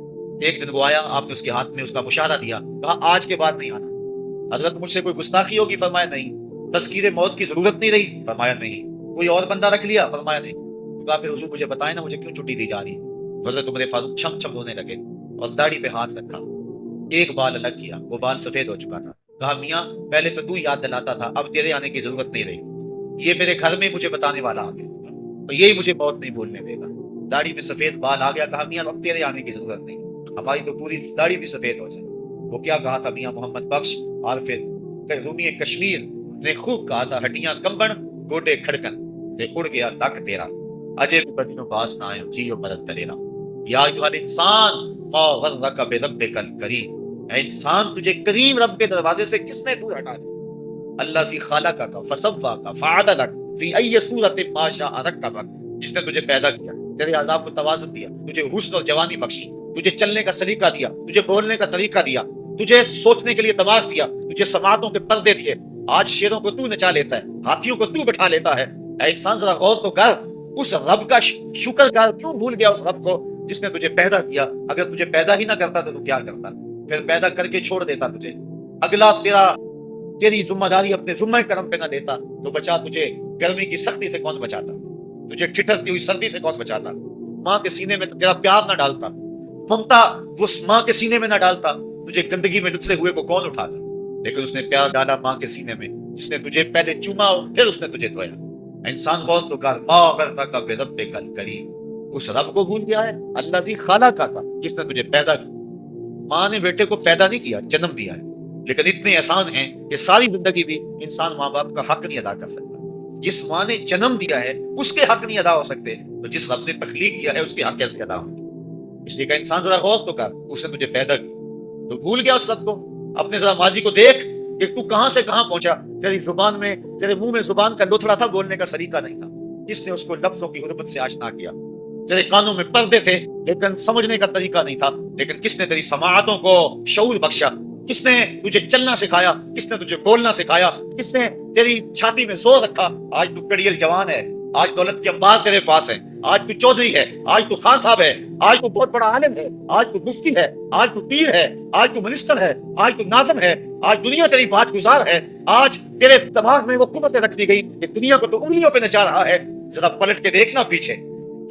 ایک دن وہ آیا، آپ نے اس کے ہاتھ میں اس کا مشاہدہ دیا، کہا آج کے بعد نہیں آنا، حضرت مجھ سے کوئی گستاخی ہوگی؟ فرمایا نہیں۔ تذکیر موت کی ضرورت نہیں رہی؟ فرمایا نہیں۔ کوئی اور بندہ رکھ لیا؟ فرمایا نہیں۔ تو کہا پھر حضور مجھے بتائیں نا مجھے کیوں چھٹی دی جا رہی ہے؟ تو حضرت عمر فاروق چھم چھم رونے لگے اور داڑھی پہ ہاتھ رکھا، ایک بال الگ کیا، وہ بال سفید ہو چکا تھا۔ کہا میاں پہلے تو یاد دلاتا تھا، اب تیرے آنے کی ضرورت نہیں رہی، یہ میرے گھر میں مجھے بتانے والا آ گیا اور یہی مجھے موت نہیں بھولنے دے گا۔ داڑھی میں سفید بال آ گیا، کہا میاں اب تیرے آنے کی ضرورت نہیں، ہماری تو پوری داڑھی بھی سفید ہو جائے۔ وہ کیا کہا تھا میاں محمد بخش عارف رومی کشمیر نے خوب کہا تھا، ہڈیاں کمبن گوڈے کھڑکن تے اڑ گیا لک تیرا، اجے بھی بدنوں پاس نہ آئے جیو مرد تریرا، یا ایھا الانسان ما غرک بربک الکریم، اے انسان تجھے کریم رب کے دروازے سے کس نے دور ہٹا دیا؟ الذی خلقک فسواک فعدلک فی ای صورت ما شاء رکبک، جس نے تجھے پیدا کیا، تیرے عذاب کو توازن دیا، تجھے حسن اور جوانی بخشی، تجھے چلنے کا سلیقہ دیا، تجھے بولنے کا طریقہ دیا، تجھے سوچنے کے لیے دماغ دیا، تجھے سماعتوں کے پردے دیے، آج شیروں کو تو نچا لیتا ہے، ہاتھیوں کو تو بٹھا لیتا ہے۔ اے انسان ذرا غور تو کر، اس رب کا شکر کر، کیوں بھول گیا اس رب کو جس نے تجھے پیدا کیا؟ اگر تجھے پیدا ہی نہ کرتا تو کیا کرتا؟ پھر پیدا کر کے چھوڑ دیتا تجھے، اگلا تیری ذمہ داری اپنے ذمہ کرم پہ نہ لیتا تو بچا تجھے گرمی کی سختی سے کون بچاتا؟ تجھے ٹھٹھرتی ہوئی سردی سے کون بچاتا؟ ماں کے سینے میں تیرا پیار نہ ڈالتا، ممتا وہ ماں کے سینے میں نہ ڈالتا، تجھے گندگی میں لتھڑے ہوئے کو کون اٹھاتا؟ لیکن اس نے پیار ڈالا ماں کے سینے میں، جس نے تجھے پہلے چوما اور پھر اس نے تجھے دھویا۔ انسان غور تو کر، ما غرک بربک الکریم، اس رب کو بھول گیا ہے الذی خلقک، جس نے تجھے پیدا کیا۔ ماں نے بیٹے کو پیدا نہیں کیا، جنم دیا ہے، لیکن اتنے احسان ہیں کہ ساری زندگی بھی انسان ماں باپ کا حق نہیں ادا کر سکتا۔ جس ماں نے جنم دیا ہے اس کے حق نہیں ادا ہو سکتے، تو جس رب نے تخلیق کیا ہے اس کے حق کیسے ادا ہوں گے؟ اس لیے کہ انسان ذرا غور تو کر، اس نے تجھے پیدا کیا تو بھول گیا اس رب کو؟ اپنے ذرا ماضی کو دیکھ کہ تو کہاں سے کہاں پہنچا، تیری زبان میں، تیرے منہ میں زبان کا لوتھڑا تھا، بولنے کا سلیقہ نہیں تھا، جس نے اس کو لفظوں کی حرمت سے آشنا کیا۔ تیرے کانوں میں پردے تھے لیکن سمجھنے کا طریقہ نہیں تھا، لیکن کس نے تیری سماعتوں کو شعور بخشا؟ کس نے تجھے چلنا سکھایا؟ کس نے تجھے بولنا سکھایا؟ کس نے تیری چھاتی میں زور رکھا؟ آج تو کڑیل جوان ہے، آج دولت کے انبار تیرے پاس ہے، آج تو چودھری ہے، آج تو خان صاحب ہے، آج تو بہت بڑا عالم ہے، آج تو مفتی ہے، آج تو پیر ہے، آج تو منسٹر ہے، آج تو ناظم ہے، آج دنیا تیری بات گزار ہے، آج تیرے دماغ میں وہ قوتیں رکھ دی گئی کہ دنیا کو تو انگلیوں پہ نچا رہا ہے۔ ذرا پلٹ کے دیکھنا پیچھے،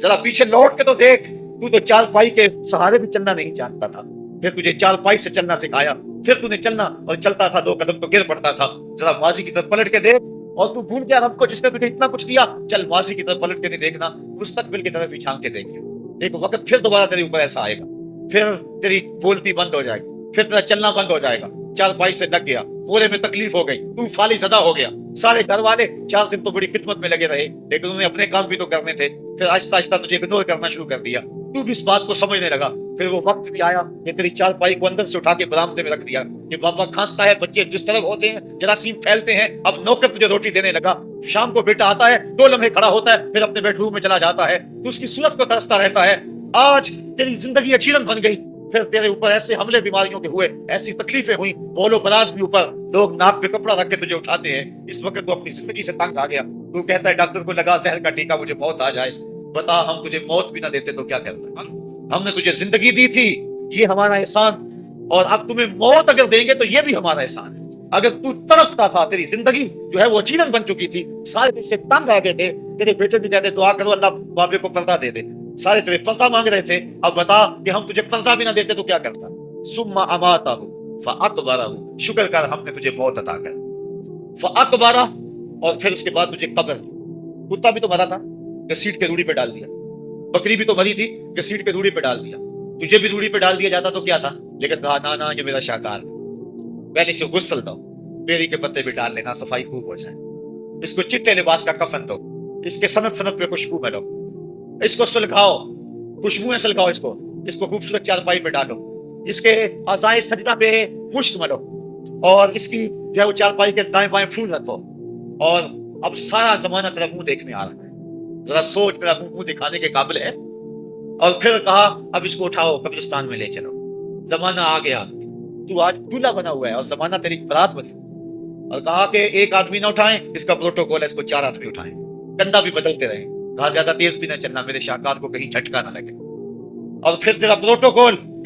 ذرا پیچھے لوٹ کے تو دیکھ، تو چال پائی کے سہارے بھی چلنا نہیں جانتا تھا، پھر تجھے چال پائی سے چلنا سکھایا، پھر تو نے چلنا اور چلتا تھا، 2 قدم تو گر پڑتا تھا۔ ذرا ماضی کی طرف پلٹ کے دیکھ، اور تو بھول گیا رب کو جس نے تجھے اتنا کچھ دیا۔ چل ماضی کی طرف پلٹ کے نہیں دیکھنا، مستقبل کی طرف ہی چھان کے دیکھ، ایک وقت پھر دوبارہ تیرے اوپر ایسا آئے گا، پھر تیری بولتی بند ہو جائے گی، پھر تیرا چلنا بند ہو جائے گا، چال پائی سے لگ گیا، مورے میں تکلیف ہو گئی، تو فالی زدہ ہو گیا۔ سارے گھر والے 4 دن تو بڑی خدمت میں لگے رہے، لیکن انہیں اپنے کام بھی تو کرنے تھے، پھر آہستہ آہستہ تجھے اگنور کرنا شروع کر دیا، تو بھی اس بات کو سمجھنے لگا۔ پھر وہ وقت بھی آیا کہ تیری چال پائی کو اندر سے اٹھا کے برآمدے میں رکھ دیا کہ بابا کھانستا ہے، بچے جس طرف ہوتے ہیں جراثیم پھیلتے ہیں، اب نوکر تجھے روٹی دینے لگا۔ شام کو بیٹا آتا ہے، 2 لمحے کھڑا ہوتا ہے، پھر اپنے بیڈ روم میں چلا جاتا ہے، تو اس کی صورت کو ترستا رہتا ہے۔ آج تیری زندگی اچیرن بن گئی، پھر تیرے اوپر ایسے حملے بیماریوں کے ہوئے، ایسی تکلیفیں ہوئی، بولو براز بھی اوپر، لوگ ناک پہ کپڑا رکھ کے تجھے اٹھاتے ہیں۔ اس وقت تو اپنی زندگی سے تنگ آ گیا، تو کہتا ہے ڈاکٹر کو لگا زہر کا ٹیکہ، مجھے موت آ جائے۔ بتا ہم تجھے موت بھی نہ دیتے تو کیا کرتا؟ ہم نے تجھے زندگی دی تھی، یہ ہمارا احسان، اور اب تمہیں موت اگر دیں گے تو یہ بھی ہمارا احسان ہے۔ اگر تو تڑپتا تھا، تیری زندگی جو ہے وہ اچیرن بن چکی تھی، سارے تجھ سے تنگ آ گئے تھے، تیرے بیٹے بھی کہتے دعا کرو اللہ بابے کو پردہ دے دے، سارے تیرے پردہ مانگ رہے تھے، اب بتا کہ ہم تجھے پردہ بھی نہ دیتے تو کیا کرتا؟ ثم اماتہ فاکبرہ، شکر کر ہم نے تجھے موت عطا کر، فاکبرہ، اور پھر اس کے بعد تجھے قبر دی۔ کتا بھی تو مرا تھا، گھسیٹ کے روڑی پہ ڈال دیا، بکری بھی تو مری تھی، گھسیٹ کے روڑی پہ ڈال دیا، تجھے بھی روڑی پہ ڈال دیا جاتا تو کیا تھا؟ لیکن کہا نا نا یہ میرا شاہکار ہے، پہلے سے غسل دو، بیری کے پتے بھی ڈال لینا، صفائی خوب ہو جائے، اس کو چٹے لباس کا کفن دو، اس کے سند سند پہ خوشبو ملو، اس کو سلگاؤ، خوشبوئیں سلگاؤ، اس کو خوبصورت چارپائی پہ ڈالو، اس کے اعضائے سجدہ پہ مشک ملو، اور اس کی جو ہے وہ چارپائی کے دائیں بائیں پھول رکھو، اور اب سارا زمانہ تیرا منہ دیکھنے آ رہا ہے، ذرا سوچ، تیرا منہ دکھانے کے قابل ہے۔ اور پھر کہا اب اس کو اٹھاؤ قبرستان میں لے چلو، زمانہ آ گیا، تو آج دولہا بنا ہوا ہے اور زمانہ تیری برات بنی، اور کہا کہ 1 آدمی نہ اٹھائیں، اس کا پروٹوکول ہے، اس کو 4 آدمی اٹھائیں، کندھا بھی بدلتے رہیں، کہا زیادہ تیز بھی نہ چلنا، میرے شاہکار کو کہیں جھٹکا نہ لگے، اور پھر تیرا پروٹوکول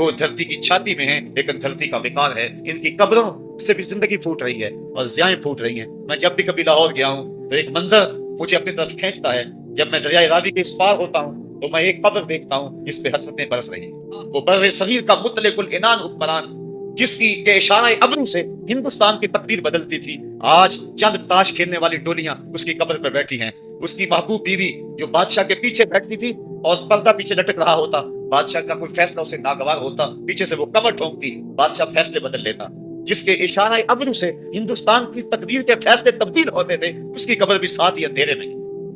وہ دھرتی کی چھاتی میں ہیں لیکن دھرتی کا وقار ہے. ان کی قبروں سے بھی زندگی پھوٹ رہی ہے اور ضیائیں پھوٹ رہی ہیں. میں جب بھی کبھی لاہور گیا ہوں تو ایک منظر مجھے اپنی طرف کھینچتا ہے. جب میں دریائے راوی کے اس پار ہوتا ہوں تو میں ایک قبر دیکھتا ہوں جس پہ حسرتیں برس رہی ہیں. وہ بر صغیر کا مطلق العنان حکمران جس کی کے اشارہ ابرو سے ہندوستان کی تقدیر بدلتی تھی، آج چند تاش کھیلنے والی ڈولیاں اس کی قبر پر بیٹھی ہیں. اس کی محبوب بیوی جو بادشاہ کے پیچھے بیٹھتی تھی اور پردہ پیچھے لٹک رہا ہوتا، بادشاہ کا کوئی فیصلہ اسے ناگوار ہوتا، پیچھے سے وہ کمر ٹھونکتی، بادشاہ فیصلے بدل لیتا. جس کے اشارہ ابرو سے ہندوستان کی تقدیر کے فیصلے تبدیل ہوتے تھے، اس کی قبر بھی ساتھ ہی اندھیرے میں.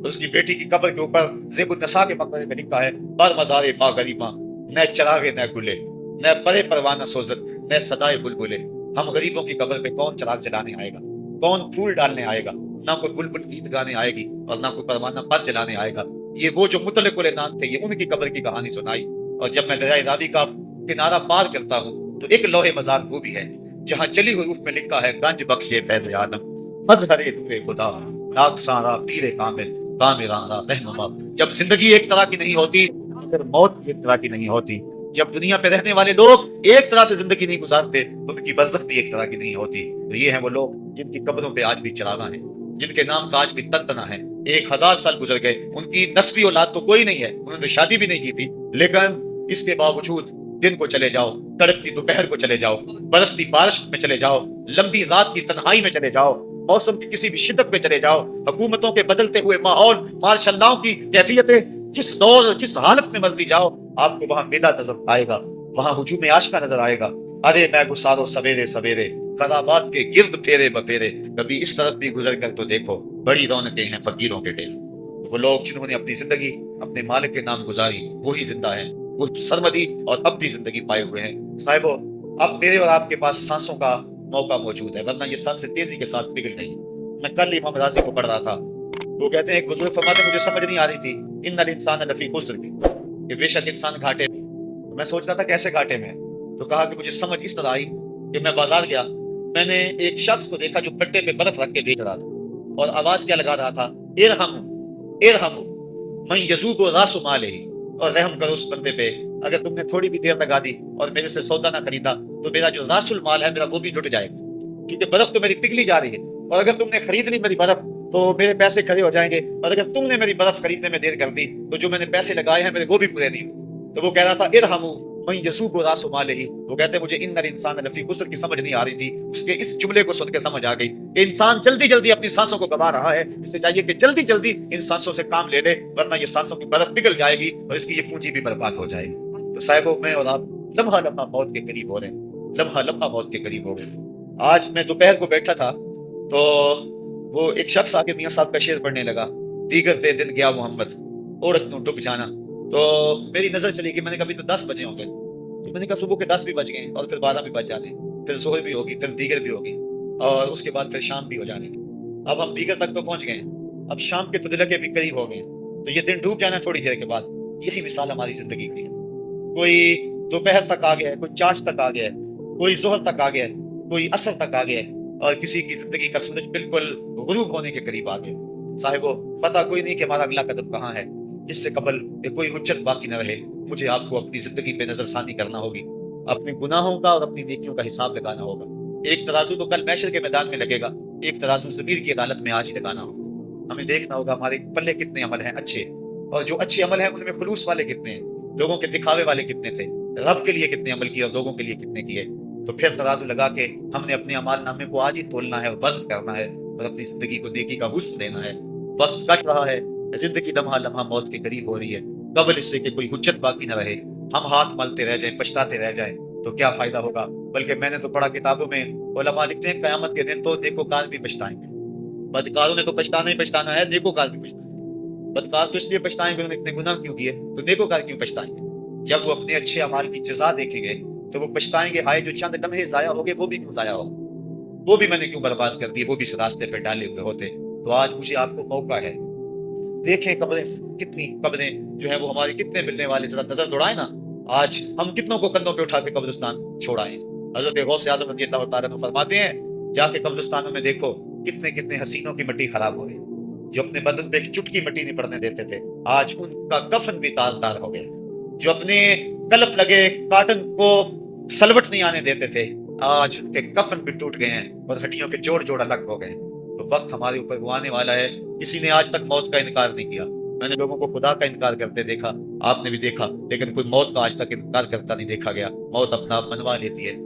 اس کی بیٹی کی قبر کے اوپر زیب النساء کے مقبرے میں لکھا ہے: بر مزار ماں غریباں، نہ چراغے نہ گلے، نہ پرے پروانہ سوزت، نہ صدائے بلبلے. ہم غریبوں کی قبر پہ کون چراغ جلانے آئے گا، کون پھول ڈالنے آئے گا؟ نہ کوئی بلبل گیت گانے آئے گی اور نہ کوئی پروانہ پر جلانے آئے گا. یہ وہ جو مطلق العنان تھے، یہ ان کی قبر کی کہانی سنائی. اور جب میں دریائے راوی کا کنارہ پار کرتا ہوں تو ایک لوح مزار وہ بھی ہے جہاں چلی حروف میں لکھا ہے: گنج بخشے فیض عالم، مظہر نور خدا، ناک سارا پیر کامل، کامرانہ رہنما. جب زندگی ایک طرح کی نہیں ہوتی پھر موت ایک طرح کی نہیں ہوتی. جب دنیا پہ رہنے والے لوگ ایک طرح سے زندگی نہیں گزارتے تو ان کی برزخ بھی ایک طرح کی نہیں ہوتی. تو یہ ہیں وہ لوگ جن کی قبروں پہ آج بھی چراغاں ہیں، جن کے نام کا آج بھی تنتنا ہے. 1000 سال گزر گئے، ان کی نسبی اولاد تو کوئی نہیں ہے، انہوں نے شادی بھی نہیں کی تھی، لیکن اس کے باوجود دن کو چلے جاؤ، کڑکتی دوپہر کو چلے جاؤ، برستی بارش میں چلے جاؤ، لمبی رات کی تنہائی میں چلے جاؤ، موسم کی کسی بھی شدت میں چلے جاؤ، حکومتوں کے بدلتے ہوئے ماحول، مارشل لاء کی کیفیتیں، جس دور جس حالت میں مرضی جاؤ، آپ کو وہاں میلہ نظر آئے گا، وہاں ہجوم عاشقہ نظر آئے گا. ارے میں گسارو سویرے سویرے، خرابات کے گرد پھیرے بپھیرے، کبھی اس طرف بھی گزر کر تو دیکھو، بڑی رونقیں ہیں فقیروں کے ڈیرے. وہ لوگ جنہوں نے اپنی زندگی اپنے مالک کے نام گزاری وہی زندہ ہیں، وہ سرمدی اور ابدی زندگی پائے ہوئے ہیں. صاحبو، اب میرے اور آپ کے پاس سانسوں کا موقع موجود ہے، ورنہ یہ سانسیں تیزی کے ساتھ پگھل گئی. میں کل امام راضی کو پڑھ رہا تھا، وہ کہتے ہیں ایک بزرگ فرماتے ہیں مجھے سمجھ نہیں آ رہی تھی ان الانسان لفی خسر کی، کہ بے شک انسان گھاٹے میں. میں سوچ رہا تھا کیسے گھاٹے میں، تو کہا کہ مجھے سمجھ اس طرح آئی کہ میں بازار گیا، میں نے ایک شخص کو دیکھا جو کٹے پہ برف رکھ کے بیچ رہا تھا اور آواز کیا لگا رہا تھا: ارحم ارحم من یذوب راس مالہ، اور رحم کرو اس بندے پہ، اگر تم نے تھوڑی بھی دیر لگا دی اور میرے سے سودا نہ خریدا تو میرا جو راس المال ہے میرا وہ بھی لٹ جائے گا، کیونکہ برف تو میری پگھلی جا رہی ہے، اور اگر تم نے خرید لی میری برف تو میرے پیسے کھڑے ہو جائیں گے، اور اگر تم نے میری برف خریدنے میں دیر کر دی تو جو میں نے پیسے لگائے ہیں میرے وہ بھی پورے نہیں. تو وہ کہہ رہا تھا ارحم من یذوب راس مالہ. وہ کہتے ہیں مجھے ان الانسان لفی خسر کی سمجھ نہیں آ رہی تھی، اس کے اس جملے کو سن کے سمجھ آ گئی کہ انسان جلدی جلدی اپنی سانسوں کو گوا رہا ہے، اس سے چاہیے کہ جلدی جلدی ان سانسوں سے کام لے لے، ورنہ یہ سانسوں کی برف پگھل جائے گی اور اس کی یہ پونجی بھی برباد ہو جائے گی. تو صاحبو، میں اور آپ لمحہ لمحہ موت کے قریب ہو رہے ہیں، لمحہ لمحہ موت کے قریب ہو رہے ہیں. آج میں دوپہر کو بیٹھا تھا تو وہ ایک شخص آگے میاں صاحب کا شعر پڑھنے لگا: دیگر تے دن گیا محمد، اوڑک تو ڈب جانا. تو میری نظر چلی گئی، میں نے کبھی تو 10 بجے ہوں گے، تو میں نے کہا صبح کے 10 بھی بج گئے اور پھر 12 بھی بج جانے، پھر ظہر بھی ہوگی، پھر دیگر بھی ہوگی، اور اس کے بعد پھر شام بھی ہو جانی. اب ہم دیگر تک تو پہنچ گئے ہیں، اب شام کے تدلکے بھی قریب ہو گئے ہیں، تو یہ دن ڈوب جانا تھوڑی دیر کے بعد. یہی مثال ہماری زندگی کی ہے. کوئی دوپہر تک آ گیا ہے، کوئی چاش تک آ گیا ہے، کوئی ظہر تک آ گیا ہے، کوئی عصر تک آ گیا ہے، اور کسی کی زندگی کا سورج بالکل غروب ہونے کے قریب آ گیا. صاحبو، پتہ کوئی نہیں کہ ہمارا اگلا قدم کہاں ہے. اس سے قبل کہ کوئی حجت باقی نہ رہے، مجھے آپ کو اپنی زندگی پہ نظر ثانی کرنا ہوگی، اپنے گناہوں کا اور اپنی نیکیوں کا حساب لگانا ہوگا. ایک ترازو تو کل محشر کے میدان میں لگے گا، ایک ترازو ضمیر کی عدالت میں آج ہی لگانا ہوگا. ہمیں دیکھنا ہوگا ہمارے پلے کتنے عمل ہیں اچھے، اور جو اچھے عمل ہیں ان میں خلوص والے کتنے ہیں، لوگوں کے دکھاوے والے کتنے تھے، رب کے لیے کتنے عمل کیے اور لوگوں کے لیے کتنے کیے. تو پھر ترازو لگا کے ہم نے اپنے اعمال نامے کو آج ہی تولنا ہے اور وزن کرنا ہے اور اپنی زندگی کو نیکی کا حسن دینا ہے. وقت کٹ رہا ہے، زندگی لمحہ لمحہ موت کے قریب ہو رہی ہے. قبل اس سے کہ کوئی حجت باقی نہ رہے، ہم ہاتھ ملتے رہ جائیں، پچھتاتے رہ جائیں تو کیا فائدہ ہوگا. بلکہ میں نے تو پڑھا کتابوں میں، علماء لکھتے ہیں قیامت کے دن تو نیکوکار بھی پچھتائیں گے. بدکاروں نے تو پچھتانا ہی پچھتانا ہے، نیکوکار بھی پچھتائیں گے. بدکار تو اس لیے پچھتائیں گے انہوں نے اتنے گناہ کیوں کیے، تو نیکوکار کیوں پچھتائیں گے. جب وہ اپنے اچھے اعمال کی جزا دیکھیں گے تو وہ پچھتائیں گے، ہائے جو چند لمحے ضائع ہو گئے وہ بھی کیوں ضائع ہو، وہ بھی میں نے کیوں برباد کر دیے، وہ بھی اس راستے پہ ڈالے ہوئے ہوتے. تو آج مجھے آپ کو موقع ہے، دیکھیں قبریں کتنی، قبریں جو ہیں وہ ہماری کتنے ملنے والے، ذرا نظر دوڑائیں نا. آج ہم کتنوں کو کندھوں پہ اٹھا کے قبرستان چھوڑائیں. حضرت غوث اعظم رضی اللہ تعالیٰ عنہ فرماتے ہیں جا کے قبرستانوں میں دیکھو کتنے کتنے حسینوں کی مٹی خراب ہو گئی، جو اپنے بدن پہ ایک چٹکی مٹی نہیں پڑنے دیتے تھے، آج ان کا کفن بھی تار تار ہو گیا. جو اپنے کلف لگے کاٹن کو سلوٹ نہیں آنے دیتے تھے، آج ان کے کفن بھی ٹوٹ گئے ہیں اور ہڈیوں کے جوڑ جوڑ الگ ہو گئے ہیں۔ تو وقت ہمارے اوپر وہ آنے والا ہے، کسی نے آج تک موت کا انکار نہیں کیا۔ میں نے لوگوں کو خدا کا انکار کرتے دیکھا، آپ نے بھی دیکھا، لیکن کوئی موت کا آج تک انکار کرتا نہیں دیکھا گیا۔ موت اپنا آپ منوا لیتی ہے۔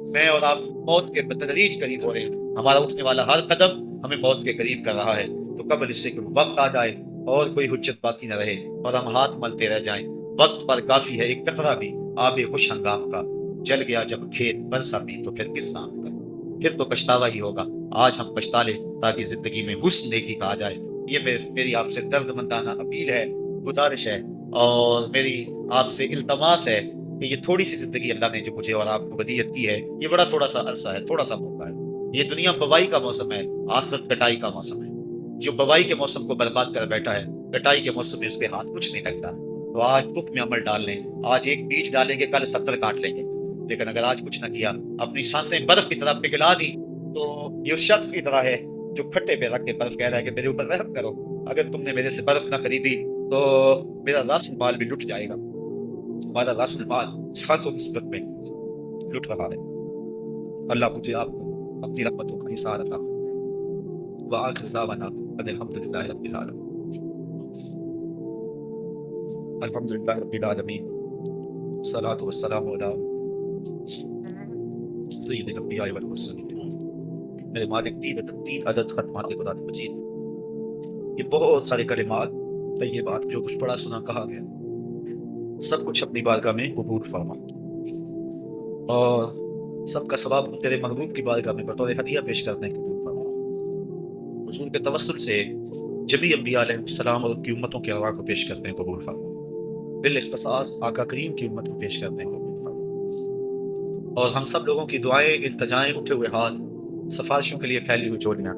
میں اور آپ موت کے بتدریج قریب ہو رہے ہیں، ہمارا اٹھنے والا ہر قدم ہمیں موت کے قریب کر رہا ہے۔ تو قبل اس سے کہ وقت آ جائے اور کوئی حجت باقی نہ رہے اور ہم ہاتھ ملتے رہ جائیں، وقت پر کافی ہے ایک قطرہ بھی آب خوش ہنگام کا، جل گیا جب کھیت برسا بھی تو پھر کس نام کا، پھر تو پچھتاوا ہی ہوگا۔ آج ہم پچھتا لیں تاکہ زندگی میں حسن نیکی کا آ جائے۔ یہ میری آپ سے درد مندانہ اپیل ہے، گزارش ہے، اور میری آپ سے التماس ہے کہ یہ تھوڑی سی زندگی اللہ نے جو مجھے اور آپ کو ودیعت کی ہے، یہ بڑا تھوڑا سا عرصہ ہے، تھوڑا سا موقع ہے۔ یہ دنیا بوائی کا موسم ہے، آخرت کٹائی کا موسم ہے۔ جو بوائی کے موسم کو برباد کر بیٹھا ہے، کٹائی کے موسم میں اس کے ہاتھ کچھ نہیں لگتا۔ تو آج تف میں عمل ڈال لیں، آج ایک بیج ڈالیں گے، کل 70 کاٹ لیں گے۔ لیکن اگر آج کچھ نہ کیا، اپنی سانسیں برف کی طرح پگھلا دی، تو یہ اس شخص کی طرح ہے جو کھٹے پہ رکھ کے برف کہہ رہا ہے کہ میرے اوپر رحم کرو، اگر تم نے میرے سے برف نہ خریدی تو میرا راس المال بھی لٹ جائے گا۔ ہمارا راس المال 700 نسبت میں لٹ رہا ہے۔ اللہ مجھے آپ کو اپنی رحمتوں کا حصہ عطا فرمائے۔ وآخر دعوانا ان الحمدللہ رب العالمین۔ الحمدللہ رب العالمین، صلاۃ والسلام علی سید الانبیاء والمرسلین۔ میرے مالک 3 عدد ختمات قرآن مجید، یہ بہت سارے کلمات طیبات جو کچھ پڑھا سنا کہا گیا، سب کچھ اپنی بارگاہ میں قبول فرما، اور سب کا ثواب تیرے محبوب کی بارگاہ میں بطور ہدیہ پیش کرنے کی قبول فرما۔ حضور کے توسل سے جمیع انبیاء علیہ السلام اور ان کی امتوں کے ارواح کو پیش کرتے ہیں قبول فرما، بالاختصاص آقا کریم کی امت کو پیش کرتے ہیں قبول فرما، اور ہم سب لوگوں کی دعائیں، التجائیں، اٹھے ہوئے ہاتھ، سفارشوں کے لیے پھیلی ہوئی جوڑیاں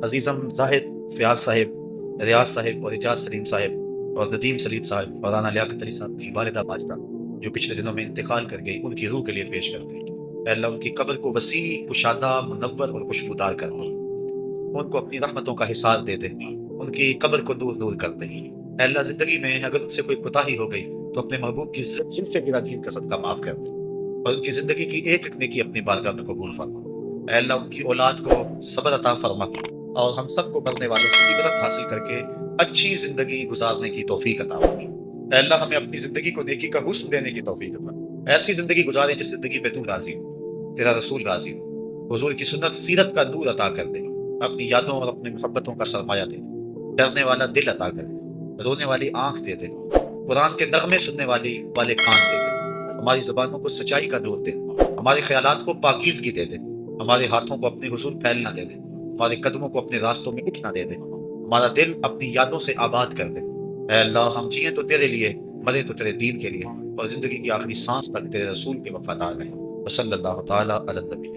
عزیزم زاہد فیاض صاحب، ریاض صاحب اور اعجاز سلیم صاحب اور ندیم سلیم صاحب اور رانا لیاقت علی صاحب کی والدہ ماجدہ جو پچھلے دنوں میں انتقال کر گئی، ان کی روح کے لیے پیش کرتے ہیں۔ اے اللہ ان کی قبر کو وسیع، کشادہ، منور اور خوشبودار کر دے، ان کو اپنی رحمتوں کا حصار دے دے، ان کی قبر کو دور دور کر دے۔ اے اللہ زندگی میں اگر ان سے کوئی کوتاہی ہو گئی تو اپنے محبوب کی زلف گراگین کا صدقہ معاف کر دے، اور ان کی زندگی کی ایک ایک نیکی اپنی بارگاہ میں قبول فرما۔ اے اللہ ان کی اولاد کو صبر عطا فرما، اور ہم سب کو مرنے والوں سے عبرت حاصل کر کے اچھی زندگی گزارنے کی توفیق عطا فرما۔ اے اللہ ہمیں اپنی زندگی کو نیکی کا حسن دینے کی توفیق عطا، ایسی زندگی گزاریں جس زندگی پہ تو راضی ہو، تیرا رسول راضی ہو، حضور کی سنت سیرت کا نور عطا کر دے، اپنی یادوں اور اپنی محبتوں کا سرمایہ دے دے، ڈرنے والا دل عطا کر دے، رونے والی آنکھ دے دے، قرآن کے نغمے سننے والے کان دے دے، ہماری زبانوں کو سچائی کا نور دے دے، ہمارے خیالات کو پاکیزگی دے دے، ہمارے ہاتھوں کو اپنے حضور پھیلنا دے دے، ہمارے قدموں کو اپنے راستوں میں اٹھنا دے دے، ہمارا دل اپنی یادوں سے آباد کر دے۔ اے اللہ ہم جئیں تو تیرے لیے، مرے تو تیرے دین کے لیے، اور زندگی کی آخری سانس تک تیرے رسول کے وفادار رہیں۔ وصلی اللہ تعالیٰ علی النبی۔